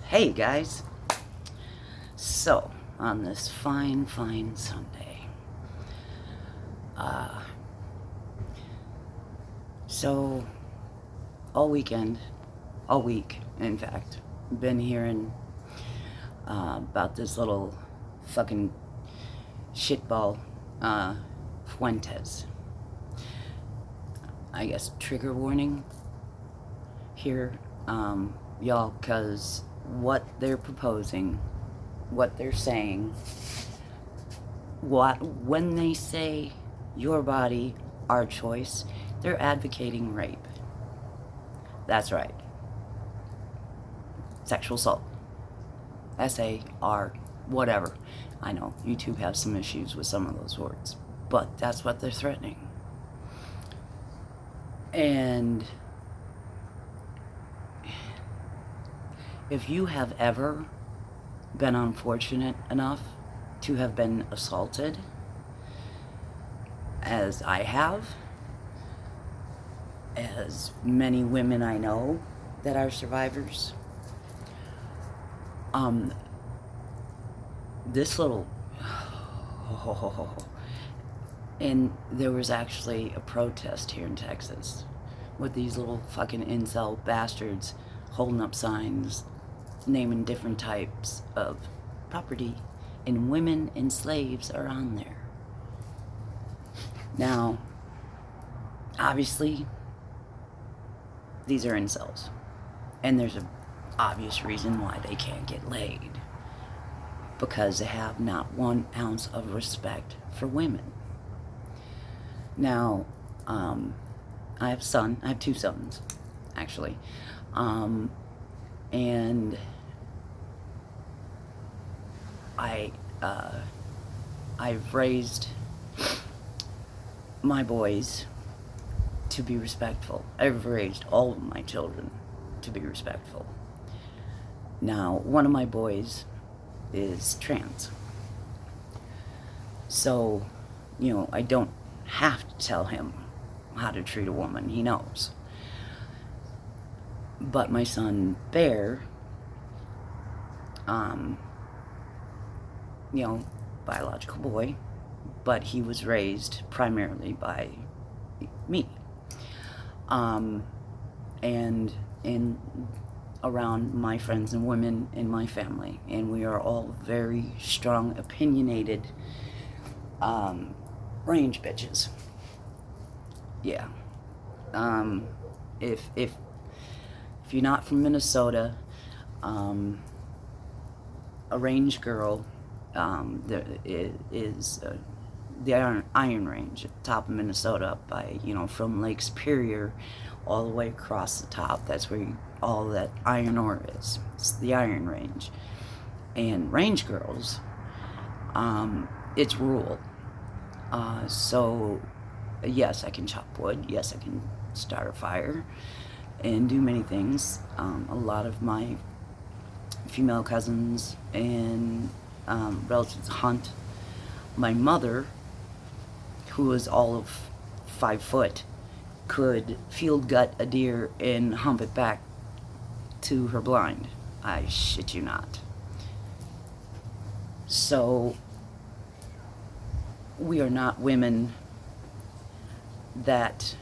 Hey guys! So, on this fine Sunday, uh, so all weekend, all week, in fact, been hearing about this little fucking shitball, Fuentes. I guess trigger warning here, y'all, because what they're proposing, what they're saying, when they say your body, our choice, they're advocating rape. That's right. Sexual assault. SAR, whatever. I know YouTube has some issues with some of those words, but that's what they're threatening. And if you have ever been unfortunate enough to have been assaulted, as I have, as many women I know that are survivors, this little, and there was actually a protest here in Texas with these little fucking incel bastards holding up signs naming different types of property, and women and slaves are on there. Now, obviously, these are incels, and there's an obvious reason why they can't get laid, because they have not 1 ounce of respect for women. Now, I have I have 2 sons, actually, and I've raised my boys to be respectful. I've raised all of my children to be respectful. Now, one of my boys is trans. So, I don't have to tell him how to treat a woman. He knows. But my son, Bear, biological boy, but he was raised primarily by me. And around my friends and women in my family, and we are all very strong, opinionated, range bitches. Yeah. If you're not from Minnesota, a range girl, there is the Iron Range at the top of Minnesota, up by, from Lake Superior all the way across the top. That's where all that iron ore is. It's the Iron Range. And range girls, it's rural. So, yes, I can chop wood. Yes, I can start a fire and do many things. A lot of my female cousins and relatives hunt. My mother, who is all of 5 foot, could field gut a deer and hump it back to her blind. I shit you not. So, we are not women that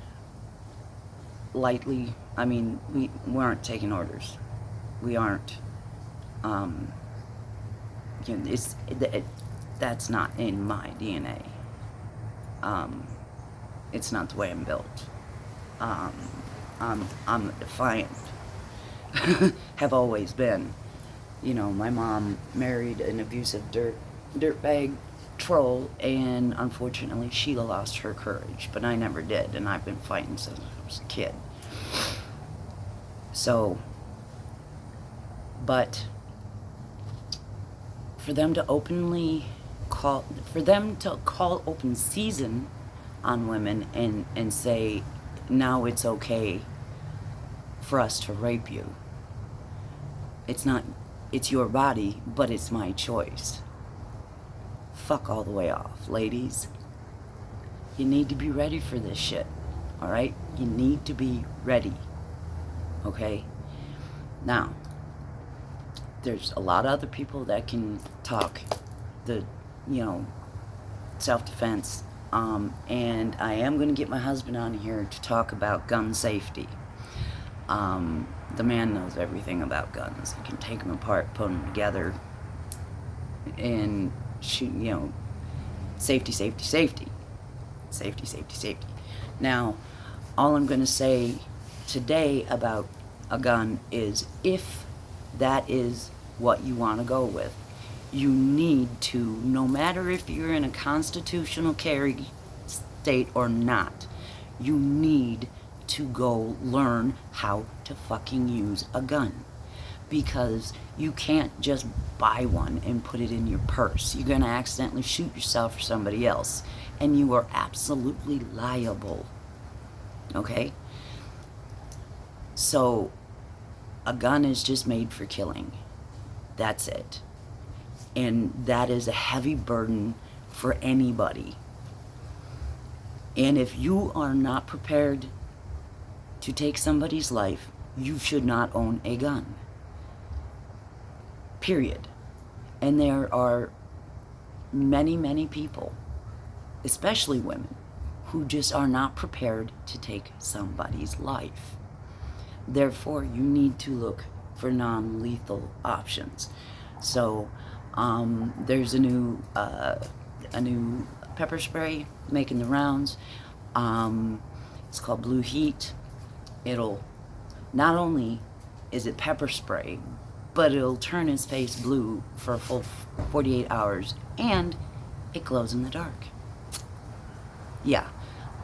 lightly, we aren't taking orders. We aren't, that's not in my DNA. It's not the way I'm built. I'm defiant. Have always been. My mom married an abusive dirtbag troll, and unfortunately Sheila lost her courage, but I never did, and I've been fighting since I was a kid. So, but for them to call open season on women and say, now it's okay for us to rape you. It's your body, but it's my choice. Fuck all the way off, ladies. You need to be ready for this shit, alright? You need to be ready, okay? Now, there's a lot of other people that can talk the, you know, self-defense. And I am going to get my husband on here to talk about gun safety. The man knows everything about guns. He can take them apart, put them together, and shoot, you know, safety, safety, safety. Safety, safety, safety. Now, all I'm going to say today about a gun is, if that is what you want to go with, you need to, no matter if you're in a constitutional carry state or not, you need to go learn how to fucking use a gun. Because you can't just buy one and put it in your purse. You're going to accidentally shoot yourself or somebody else, and you are absolutely liable. Okay? So, a gun is just made for killing. That's it. And that is a heavy burden for anybody. And if you are not prepared to take somebody's life, you should not own a gun. Period. And there are many, many people, especially women, who just are not prepared to take somebody's life. Therefore, you need to look for non-lethal options. So, there's a new pepper spray making the rounds. It's called Blue Heat. It'll, not only is it pepper spray, but it'll turn his face blue for a full 48 hours, and it glows in the dark. Yeah,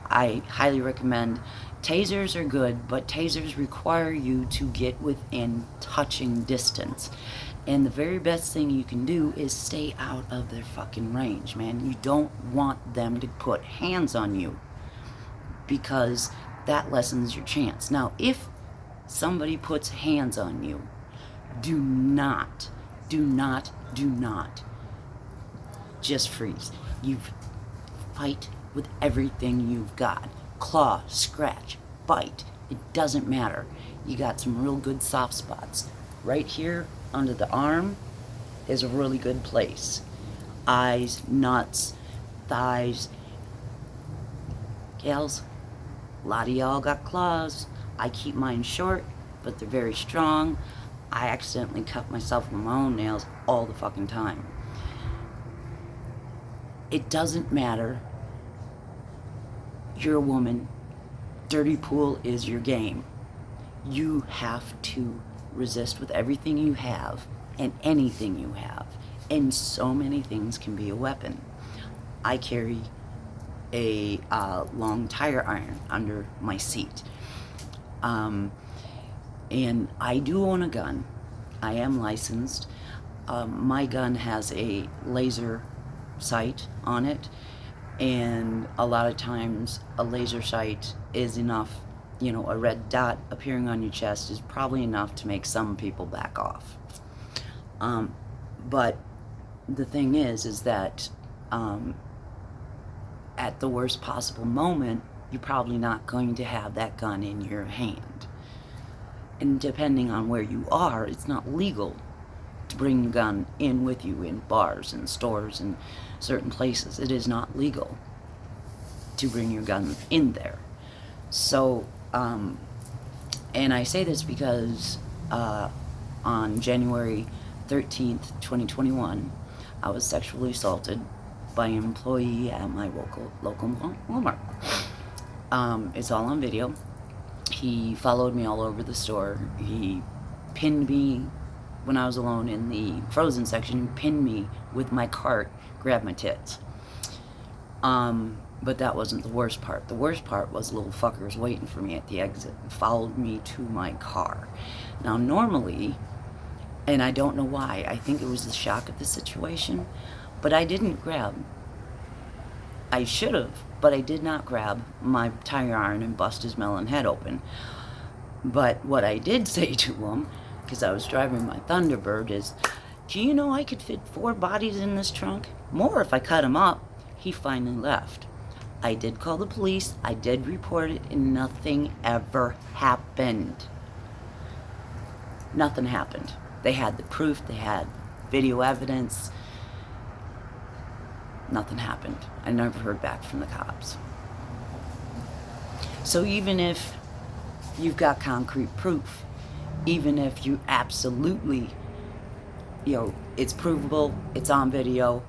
I highly recommend. Tasers are good, but tasers require you to get within touching distance. And the very best thing you can do is stay out of their fucking range, man. You don't want them to put hands on you, because that lessens your chance. Now, if somebody puts hands on you, do not just freeze. You fight with everything you've got. Claw, scratch, bite. It doesn't matter. You got some real good soft spots. Right here under the arm is a really good place. Eyes, nuts, thighs. Gals, a lot of y'all got claws. I keep mine short, but they're very strong. I accidentally cut myself with my own nails all the fucking time. It doesn't matter. You're a woman. Dirty pool is your game. You have to resist with everything you have and anything you have. And so many things can be a weapon. I carry a long tire iron under my seat. And I do own a gun. I am licensed. My gun has a laser sight on it, and a lot of times a laser sight is enough. You know, a red dot appearing on your chest is probably enough to make some people back off. But the thing is that at the worst possible moment, you're probably not going to have that gun in your hand. And depending on where you are, it's not legal to bring a gun in with you in bars and stores and certain places. It is not legal to bring your gun in there. So, and I say this because on January 13th, 2021, I was sexually assaulted by an employee at my local Walmart. It's all on video. He followed me all over the store. He pinned me when I was alone in the frozen section. He pinned me with my cart, grabbed my tits. But that wasn't the worst part. The worst part was little fuckers waiting for me at the exit and followed me to my car. Now, normally, and I don't know why, I think it was the shock of the situation, but I didn't grab. I should have, but I did not grab my tire iron and bust his melon head open. But what I did say to him, because I was driving my Thunderbird, is, do you know I could fit 4 bodies in this trunk? More if I cut them up. He finally left. I did call the police, I did report it, and nothing ever happened. Nothing happened. They had the proof, they had video evidence. Nothing happened. I never heard back from the cops. So even if you've got concrete proof, even if you absolutely, it's provable, it's on video,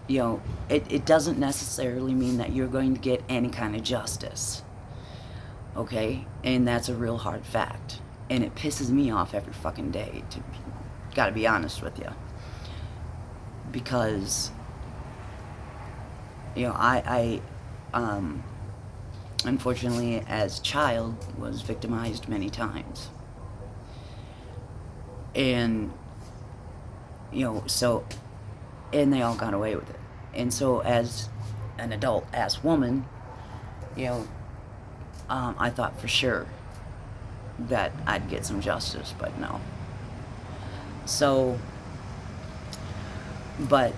it doesn't necessarily mean that you're going to get any kind of justice. Okay? And that's a real hard fact. And it pisses me off every fucking day, gotta be honest with you. Because, I unfortunately, as a child, was victimized many times. And, and they all got away with it. And so as an adult-ass woman, I thought for sure that I'd get some justice, but no. So, but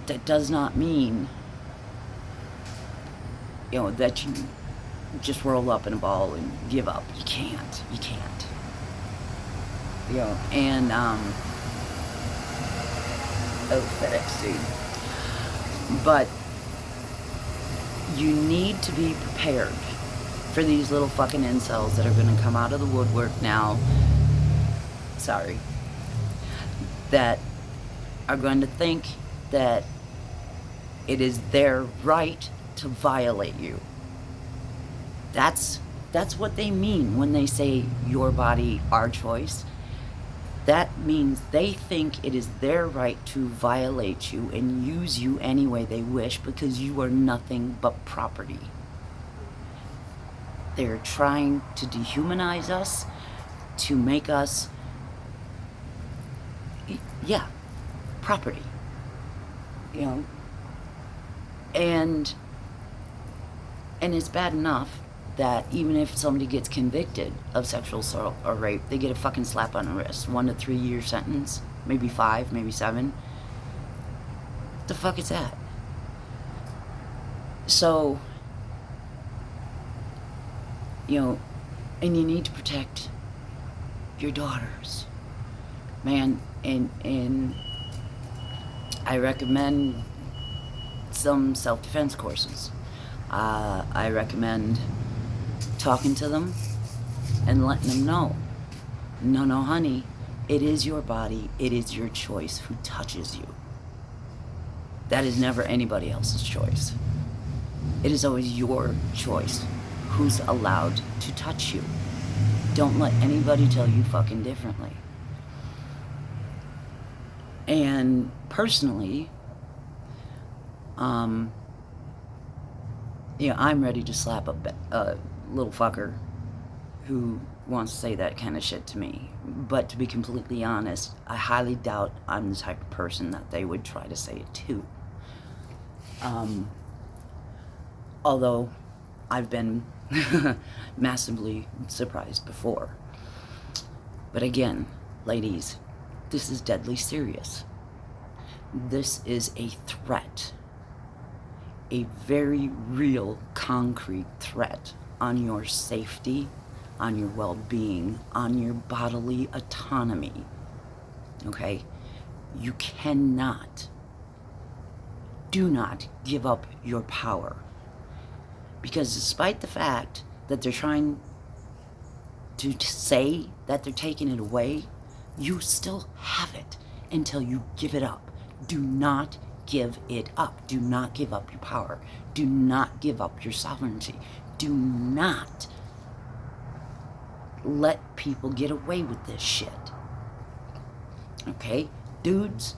that does not mean, that you just roll up in a ball and give up. You can't. And, FedEx, dude. But you need to be prepared for these little fucking incels that are going to come out of the woodwork now. Sorry. That are going to think that it is their right to violate you. That's what they mean when they say your body, our choice. That means they think it is their right to violate you and use you any way they wish because you are nothing but property. They're trying to dehumanize us, to make us, property. And it's bad enough that even if somebody gets convicted of sexual assault or rape, they get a fucking slap on the wrist. 1 to 3 year sentence, maybe 5, maybe 7. What the fuck is that? So, and you need to protect your daughters, man. And I recommend some self-defense courses. I recommend talking to them and letting them know, no, honey, it is your body, it is your choice who touches you. That is never anybody else's choice. It is always your choice who's allowed to touch you. Don't let anybody tell you fucking differently. And personally, I'm ready to slap a little fucker who wants to say that kind of shit to me. But to be completely honest, I highly doubt I'm the type of person that they would try to say it to. Although I've been massively surprised before. But again, ladies, this is deadly serious. This is a threat. A very real, concrete threat on your safety, on your well-being, on your bodily autonomy. Okay? You do not give up your power. Because despite the fact that they're trying to say that they're taking it away, you still have it until you give it up. Do not give it up. Do not give up your power. Do not give up your sovereignty. Do not let people get away with this shit. Okay? Dudes,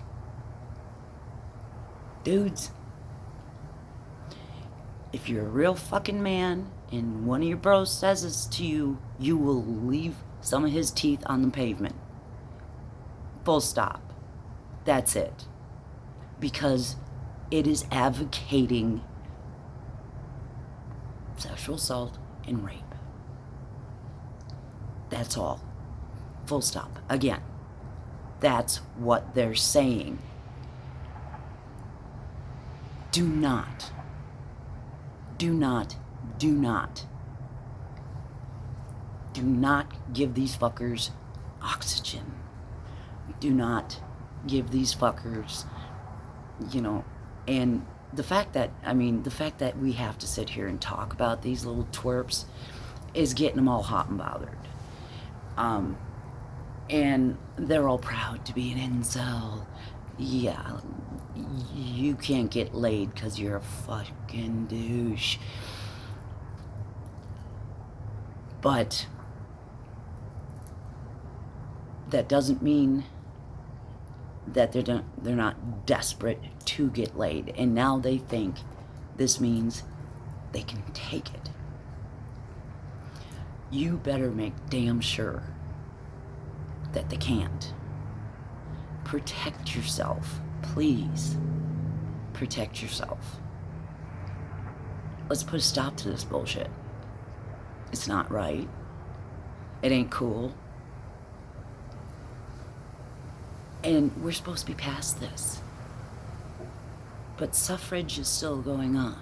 if you're a real fucking man and one of your bros says this to you, you will leave some of his teeth on the pavement. Full stop. That's it. Because it is advocating sexual assault and rape. That's all. Full stop. Again, that's what they're saying. Do not give these fuckers oxygen. Do not give these fuckers, you know, and the fact that we have to sit here and talk about these little twerps is getting them all hot and bothered. And they're all proud to be an incel. Yeah, you can't get laid because you're a fucking douche. But that doesn't mean that they're not desperate to get laid. And now they think this means they can take it. You better make damn sure that they can't. Protect yourself. Please. Protect yourself. Let's put a stop to this bullshit. It's not right. It ain't cool. And we're supposed to be past this. But suffrage is still going on.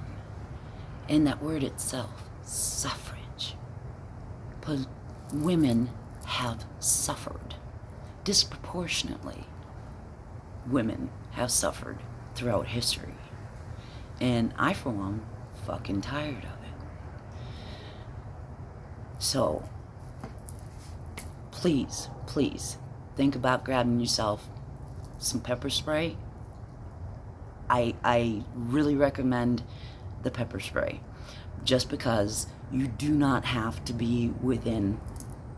And that word itself, suffrage. But women have suffered. Disproportionately, women have suffered throughout history. And I, for one, fucking tired of it. So, please, please, think about grabbing yourself some pepper spray. I really recommend the pepper spray, just because you do not have to be within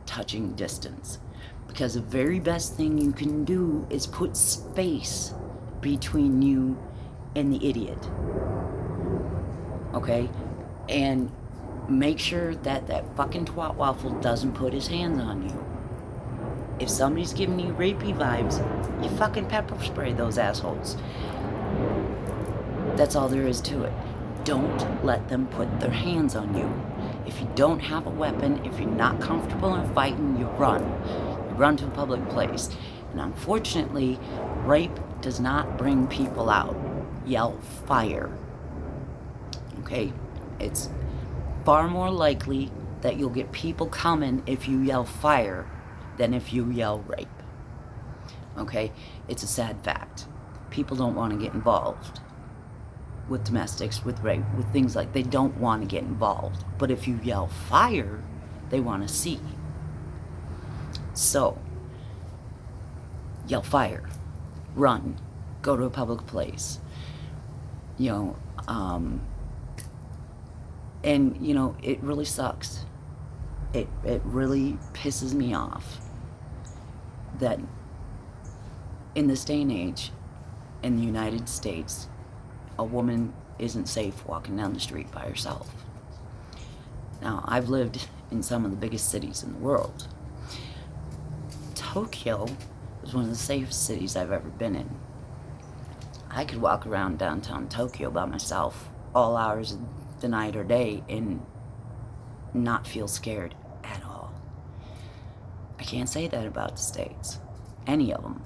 touching distance. Because the very best thing you can do is put space between you and the idiot. Okay? And make sure that that fucking twat waffle doesn't put his hands on you. If somebody's giving you rapey vibes, you fucking pepper spray those assholes. That's all there is to it. Don't let them put their hands on you. If you don't have a weapon, if you're not comfortable in fighting, you run. You run to a public place. And unfortunately, rape does not bring people out. Yell fire. Okay? It's far more likely that you'll get people coming if you yell fire than if you yell rape. Okay? It's a sad fact. People don't want to get involved with domestics, with rape, with things like they don't want to get involved. But if you yell fire, they want to see. So, yell fire, run, go to a public place. And it really sucks. It really pisses me off that in this day and age, in the United States, a woman isn't safe walking down the street by herself. Now, I've lived in some of the biggest cities in the world. Tokyo was one of the safest cities I've ever been in. I could walk around downtown Tokyo by myself all hours of the night or day and not feel scared at all. I can't say that about the States. Any of them.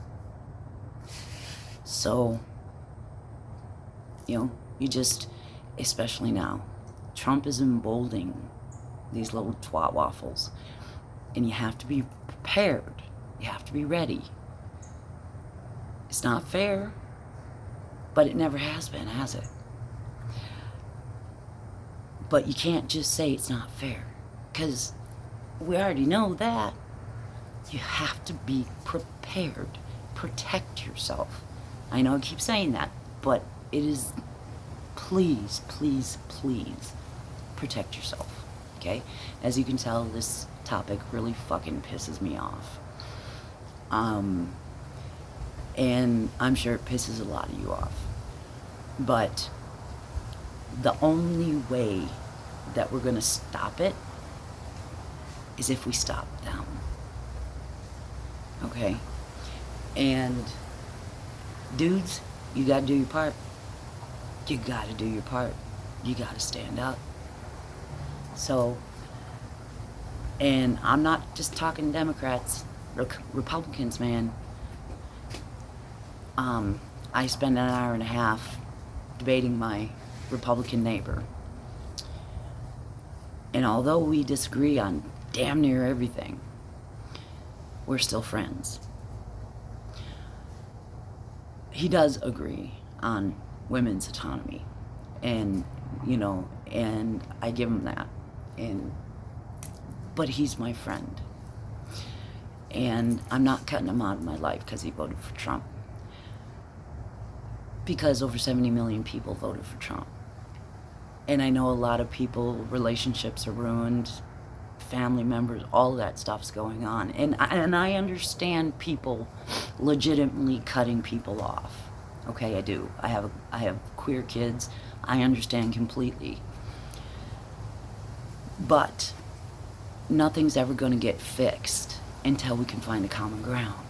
So, you just, especially now, Trump is emboldening these little twat waffles. And you have to be prepared. You have to be ready. It's not fair, but it never has been, has it? But you can't just say it's not fair, because we already know that. You have to be prepared. Protect yourself. I know I keep saying that, but it is, please, please, please, protect yourself, okay? As you can tell, this topic really fucking pisses me off. And I'm sure it pisses a lot of you off. But the only way that we're gonna stop it is if we stop them. Okay? And dudes, you gotta do your part. You gotta do your part. You gotta stand up. So, and I'm not just talking Democrats, Republicans, man. I spent an hour and a half debating my Republican neighbor. And although we disagree on damn near everything, we're still friends. he does agree on women's autonomy, and and I give him that, but he's my friend, and I'm not cutting him out of my life because he voted for Trump, because over 70 million people voted for Trump. And I know a lot of people, relationships are ruined, family members, all that stuff's going on. And I understand people legitimately cutting people off. Okay, I do. I have queer kids. I understand completely. But nothing's ever going to get fixed until we can find a common ground.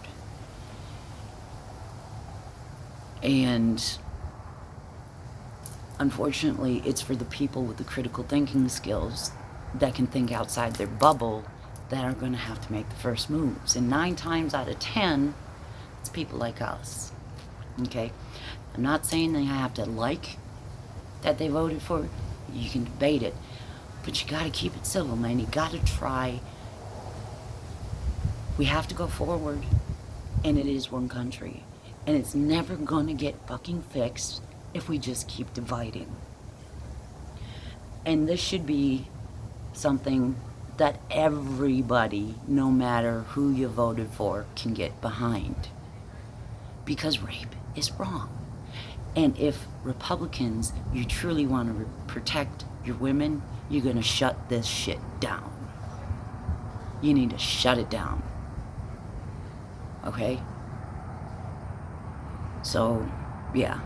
And unfortunately, it's for the people with the critical thinking skills that can think outside their bubble that are going to have to make the first moves. And 9 times out of 10, it's people like us. Okay? I'm not saying that you have to like that they voted for. You can debate it. But you got to keep it civil, man. You got to try. We have to go forward. And it is one country. And it's never going to get fucking fixed if we just keep dividing. And this should be something that everybody, no matter who you voted for, can get behind. Because rape is wrong. And if Republicans, you truly want to protect your women, you're going to shut this shit down. You need to shut it down. Okay? So, yeah.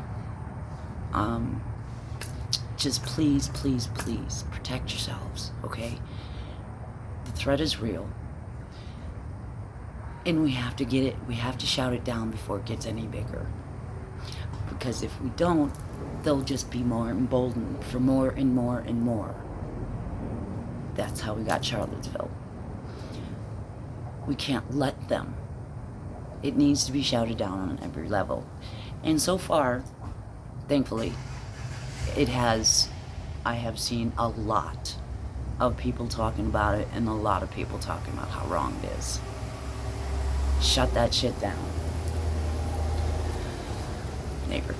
Just please, please, please protect yourselves, okay? The threat is real. And we have to get it, we have to shout it down before it gets any bigger. Because if we don't, they'll just be more emboldened for more and more and more. That's how we got Charlottesville. We can't let them. It needs to be shouted down on every level. And so far, thankfully, I have seen a lot of people talking about it and a lot of people talking about how wrong it is. Shut that shit down. Neighbor.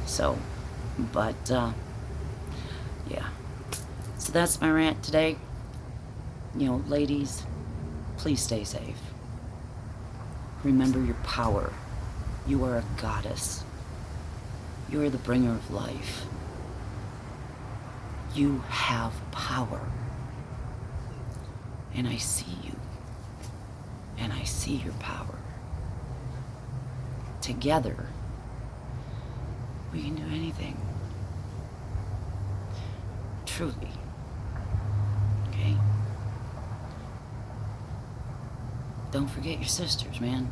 So, but, yeah. So that's my rant today. Ladies, please stay safe. Remember your power. You are a goddess. You are the bringer of life. You have power. And I see you. And I see your power. Together, we can do anything. Truly. Okay? Don't forget your sisters, man.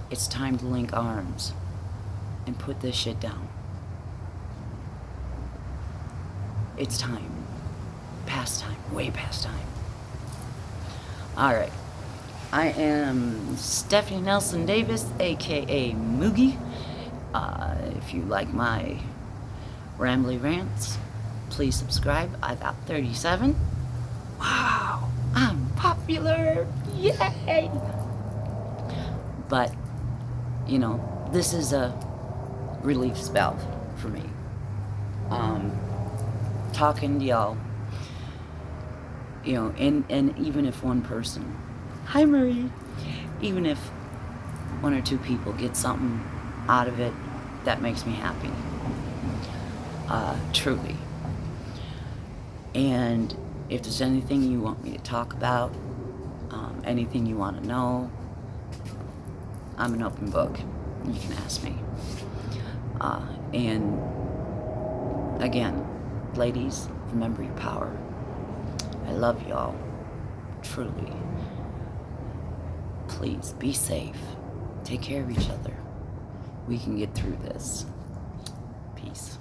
It's time to link arms and put this shit down. It's time. Past time. Way past time. Alright. I am Stephanie Nelson Davis, aka Moogie. If you like my rambly rants, please subscribe. I got 37. Wow, I'm popular. Yay! But, this is a relief valve for me. Talking to y'all, and even if one person, hi Marie, even if 1 or 2 people get something out of it, that makes me happy. Truly. And if there's anything you want me to talk about, anything you want to know, I'm an open book. You can ask me. And again, ladies, remember your power. I love y'all. Truly. Please be safe. Take care of each other. We can get through this. Peace.